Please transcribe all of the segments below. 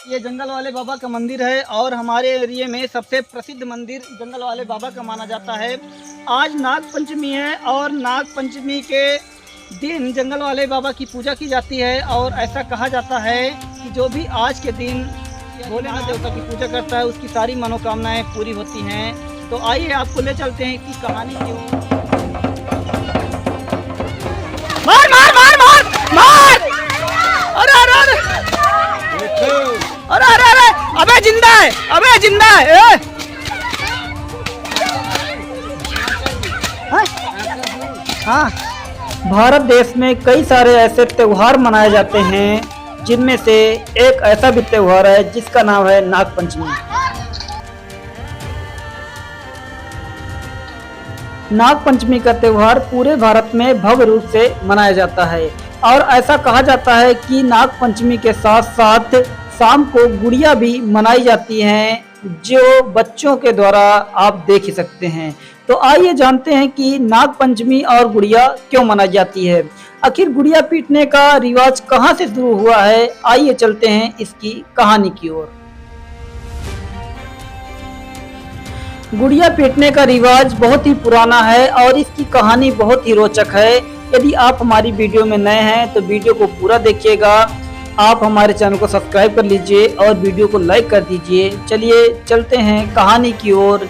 ये जंगल वाले बाबा का मंदिर है और हमारे एरिया में सबसे प्रसिद्ध मंदिर जंगल वाले बाबा का माना जाता है। आज नाग पंचमी है और नाग पंचमी के दिन जंगल वाले बाबा की पूजा की जाती है और ऐसा कहा जाता है कि जो भी आज के दिन भोलेनाथ देवता की पूजा करता है उसकी सारी मनोकामनाएं पूरी होती हैं। तो आइए आपको ले चलते हैं कि कहानी क्यों। मार मार मार मार मार! अरे अरे अरे अरे अरे अरे! अबे जिंदा है, अबे जिंदा है। हाँ, भारत देश में कई सारे ऐसे त्योहार मनाए जाते हैं जिनमें से एक ऐसा भी त्योहार है जिसका नाम है नाग पंचमी। नाग पंचमी का त्योहार पूरे भारत में भव्य रूप से मनाया जाता है और ऐसा कहा जाता है कि नाग पंचमी के साथ साथ शाम को गुड़िया भी मनाई जाती हैं जो बच्चों के द्वारा आप देख ही सकते हैं। तो आइए जानते हैं कि नाग पंचमी और गुड़िया क्यों मनाई जाती है। आखिर गुड़िया पीटने का रिवाज कहां से शुरू हुआ है, आइए चलते हैं इसकी कहानी की ओर। गुड़िया पीटने का रिवाज बहुत ही पुराना है और इसकी कहानी बहुत ही रोचक है। यदि आप हमारी वीडियो में नए हैं तो वीडियो को पूरा देखिएगा। आप हमारे चैनल को सब्सक्राइब कर लीजिए और वीडियो को लाइक कर दीजिए। चलिए चलते हैं कहानी की ओर।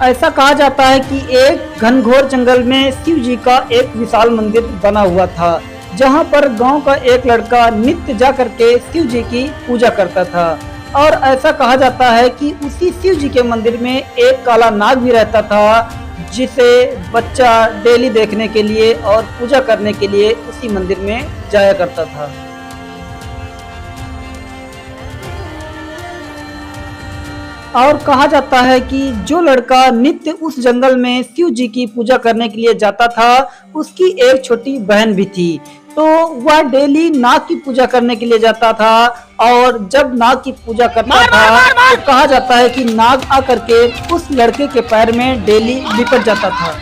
ऐसा कहा जाता है कि एक घनघोर जंगल में शिव जी का एक विशाल मंदिर बना हुआ था, जहां पर गांव का एक लड़का नित्य जा करके शिव जी की पूजा करता था। और ऐसा कहा जाता है कि उसी शिव जी के मंदिर में एक काला नाग भी रहता था, जिसे बच्चा डेली देखने के लिए और पूजा करने के लिए उसी मंदिर में जाया करता था। और कहा जाता है कि जो लड़का नित्य उस जंगल में शिव जी की पूजा करने के लिए जाता था उसकी एक छोटी बहन भी थी। तो वह डेली नाग की पूजा करने के लिए जाता था और जब नाग की पूजा करता था तो कहा जाता है कि नाग आकर के उस लड़के के पैर में डेली लिपट जाता था।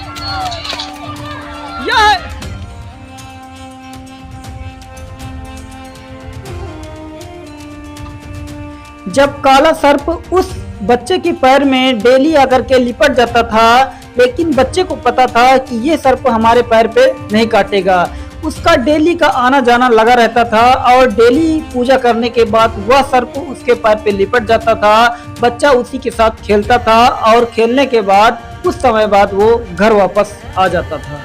जब काला सर्प उस बच्चे के पैर में डेली आकर के लिपट जाता था, लेकिन बच्चे को पता था कि ये सर्प हमारे पैर पे नहीं काटेगा। उसका डेली का आना जाना लगा रहता था और डेली पूजा करने के बाद वह सर्प उसके पैर पे लिपट जाता था। बच्चा उसी के साथ खेलता था और खेलने के बाद कुछ समय बाद वो घर वापस आ जाता था।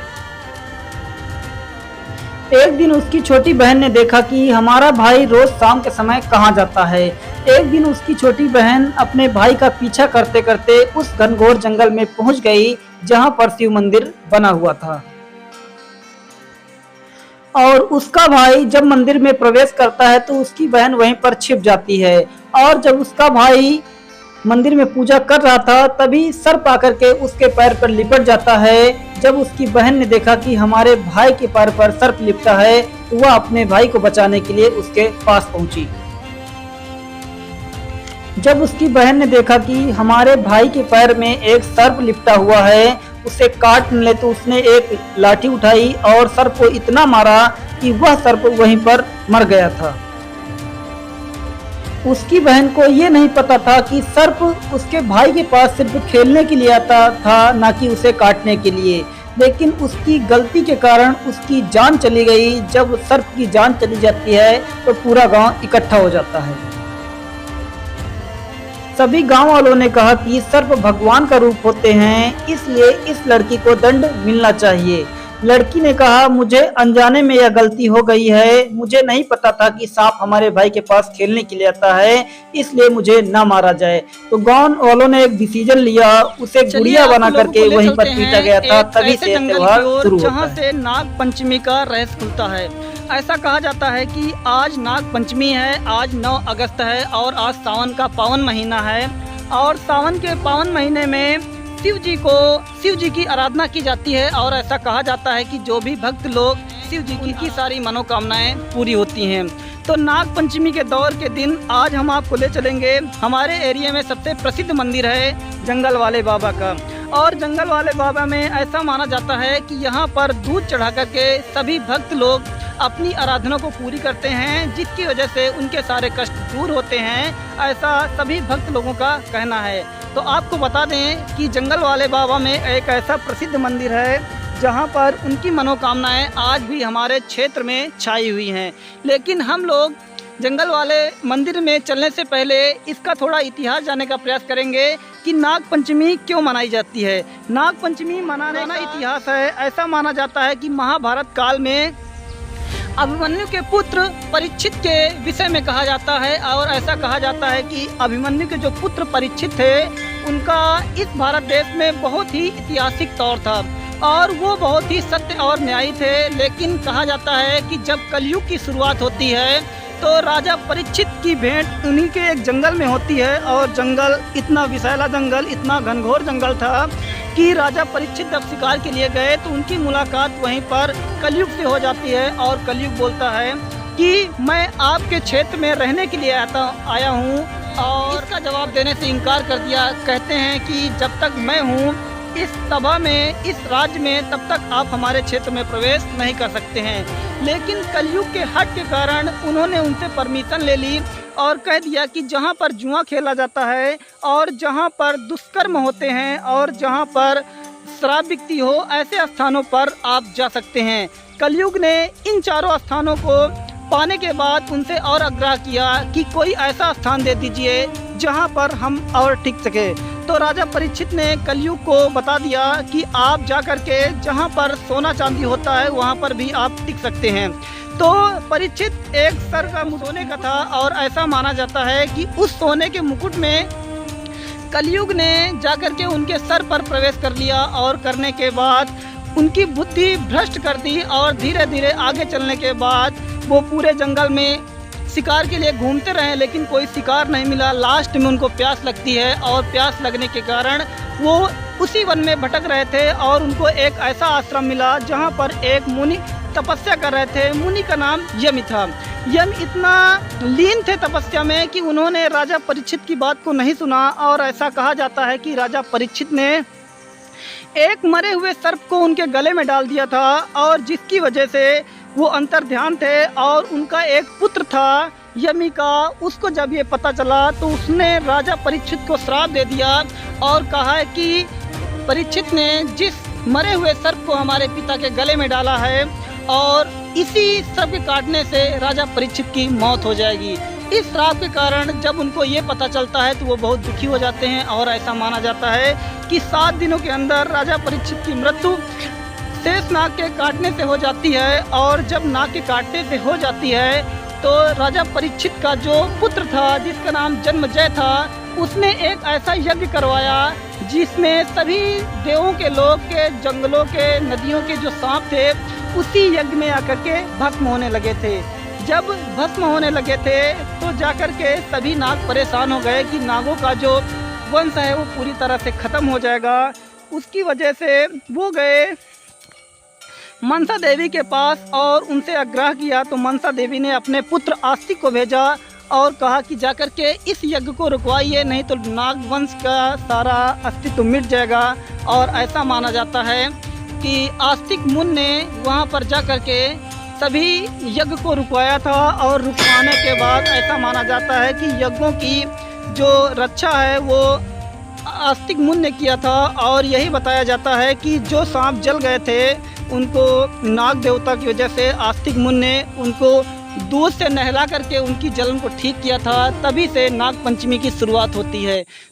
एक दिन उसकी छोटी बहन ने देखा कि हमारा भाई रोज शाम के समय कहाँ जाता है। एक दिन उसकी छोटी बहन अपने भाई का पीछा करते करते उस घनघोर जंगल में पहुंच गई जहां पर शिव मंदिर बना हुआ था। और उसका भाई जब मंदिर में प्रवेश करता है तो उसकी बहन वहीं पर छिप जाती है। और जब उसका भाई मंदिर में पूजा कर रहा था तभी सर्प आकर के उसके पैर पर लिपट जाता है। जब उसकी बहन ने देखा कि हमारे भाई के पैर पर सर्प लिपटा है तो वह अपने भाई को बचाने के लिए उसके पास पहुंची। जब उसकी बहन ने देखा कि हमारे भाई के पैर में एक सर्प लिपटा हुआ है, उसे काट न ले, तो उसने एक लाठी उठाई और सर्प को इतना मारा कि वह सर्प वहीं पर मर गया था। उसकी बहन को ये नहीं पता था कि सर्प उसके भाई के पास सिर्फ खेलने के लिए आता था, ना कि उसे काटने के लिए। लेकिन उसकी गलती के कारण उसकी जान चली गई। जब सर्प की जान चली जाती है तो पूरा गांव इकट्ठा हो जाता है। सभी गांव वालों ने कहा कि सर्प भगवान का रूप होते हैं, इसलिए इस लड़की को दंड मिलना चाहिए। लड़की ने कहा, मुझे अनजाने में यह गलती हो गई है, मुझे नहीं पता था कि सांप हमारे भाई के पास खेलने के लिए आता है, इसलिए मुझे ना मारा जाए। तो गांव वालों ने एक डिसीजन लिया, उसे गुड़िया बना करके वहीं पर पीटा गया था। तभी से त्योहार शुरू होता है, जहां से नाग पंचमी का रहस्य खुलता है। ऐसा कहा जाता है कि आज नाग पंचमी है, आज 9 अगस्त है और आज सावन का पावन महीना है। और सावन के पावन महीने में शिव जी की आराधना की जाती है और ऐसा कहा जाता है कि जो भी भक्त लोग शिव जी की सारी मनोकामनाएं पूरी होती हैं। तो नाग पंचमी के दौर के दिन आज हम आपको ले चलेंगे हमारे एरिया में सबसे प्रसिद्ध मंदिर है जंगल वाले बाबा का। और जंगल वाले बाबा में ऐसा माना जाता है कि यहाँ पर दूध चढ़ा करके सभी भक्त लोग अपनी आराधना को पूरी करते हैं, जिसकी वजह से उनके सारे कष्ट दूर होते हैं, ऐसा सभी भक्त लोगों का कहना है। तो आपको बता दें कि जंगल वाले बाबा में एक ऐसा प्रसिद्ध मंदिर है जहां पर उनकी मनोकामनाएं आज भी हमारे क्षेत्र में छाई हुई हैं। लेकिन हम लोग जंगल वाले मंदिर में चलने से पहले इसका थोड़ा इतिहास जानने का प्रयास करेंगे कि नाग पंचमी क्यों मनाई जाती है। नाग पंचमी मनाने का इतिहास है, ऐसा माना जाता है कि महाभारत काल में अभिमन्यु के पुत्र परीक्षित के विषय में कहा जाता है, और ऐसा कहा जाता है कि अभिमन्यु के जो पुत्र परीक्षित थे उनका इस भारत देश में बहुत ही ऐतिहासिक तौर था और वो बहुत ही सत्य और न्यायी थे। लेकिन कहा जाता है कि जब कलयुग की शुरुआत होती है तो राजा परीक्षित की भेंट उन्हीं के एक जंगल में होती है, और जंगल इतना विशाला जंगल, इतना घनघोर जंगल था कि राजा परीक्षित जब शिकार के लिए गए तो उनकी मुलाकात वहीं पर कलयुग से हो जाती है। और कलयुग बोलता है कि मैं आपके क्षेत्र में रहने के लिए आया हूँ, और इसका जवाब देने से इनकार कर दिया। कहते हैं कि जब तक मैं हूँ इस सभा में, इस राज्य में, तब तक आप हमारे क्षेत्र में प्रवेश नहीं कर सकते हैं। लेकिन कलयुग के हट के कारण उन्होंने उनसे परमिशन ले ली और कह दिया कि जहाँ पर जुआ खेला जाता है और जहाँ पर दुष्कर्म होते हैं और जहाँ पर शराब बिकती हो, ऐसे स्थानों पर आप जा सकते हैं। कलयुग ने इन चारों स्थानों को पाने के बाद उनसे और आग्रह किया कि कोई ऐसा स्थान दे दीजिए जहाँ पर हम और टिक सके। तो राजा परीक्षित ने कलयुग को बता दिया कि आप जा कर के जहाँ पर सोना चांदी होता है वहाँ पर भी आप टिक सकते हैं। तो परीक्षित एक सर का सोने का था, और ऐसा माना जाता है कि उस सोने के मुकुट में कलयुग ने जाकर के उनके सर पर प्रवेश कर लिया, और करने के बाद उनकी बुद्धि भ्रष्ट कर दी, और धीरे धीरे आगे चलने के बाद वो पूरे जंगल में शिकार के लिए घूमते रहे, लेकिन कोई शिकार नहीं मिला। लास्ट में उनको प्यास लगती है, और प्यास लगने के कारण वो उसी वन में भटक रहे थे, और उनको एक ऐसा आश्रम मिला जहाँ पर एक मुनि तपस्या कर रहे थे। मुनि का नाम यम था। यम इतना लीन थे तपस्या में कि उन्होंने राजा परीक्षित की बात को नहीं सुना, और ऐसा कहा जाता है कि राजा परीक्षित ने एक मरे हुए सर्प को उनके गले में डाल दिया था, और जिसकी वजह से वो अंतर्ध्यान थे। और उनका एक पुत्र था यमी का, उसको जब ये पता चला तो उसने राजा परीक्षित को श्राप दे दिया और कहा है कि परीक्षित ने जिस मरे हुए सर्प को हमारे पिता के गले में डाला है, और इसी सर्प के काटने से राजा परीक्षित की मौत हो जाएगी। इस श्राप के कारण जब उनको ये पता चलता है तो वो बहुत दुखी हो जाते हैं, और ऐसा माना जाता है कि 7 दिनों के अंदर राजा परीक्षित की मृत्यु शेष नाग के काटने से हो जाती है। और जब नाग के काटने से हो जाती है तो राजा परीक्षित का जो पुत्र था, जिसका नाम जन्मजय था, उसने एक ऐसा यज्ञ करवाया जिसमें सभी देवों के लोग के, जंगलों के, नदियों के जो सांप थे उसी यज्ञ में आकर के भस्म होने लगे थे। जब भस्म होने लगे थे तो जाकर के सभी नाग परेशान हो गए कि नागों का जो वंश है वो पूरी तरह से ख़त्म हो जाएगा। उसकी वजह से वो गए मनसा देवी के पास और उनसे आग्रह किया। तो मनसा देवी ने अपने पुत्र आस्तिक को भेजा और कहा कि जाकर के इस यज्ञ को रुकवाइए, नहीं तो नाग वंश का सारा अस्तित्व मिट जाएगा। और ऐसा माना जाता है कि आस्तिक मुनि ने वहाँ पर जाकर के सभी यज्ञ को रुकवाया था, और रुकवाने के बाद ऐसा माना जाता है कि यज्ञों की जो रक्षा है वो आस्तिक मुनि ने किया था। और यही बताया जाता है कि जो सांप जल गए थे उनको नाग देवता की वजह से आस्तिक मुनि ने उनको दूध से नहला करके उनकी जलन को ठीक किया था। तभी से नाग पंचमी की शुरुआत होती है।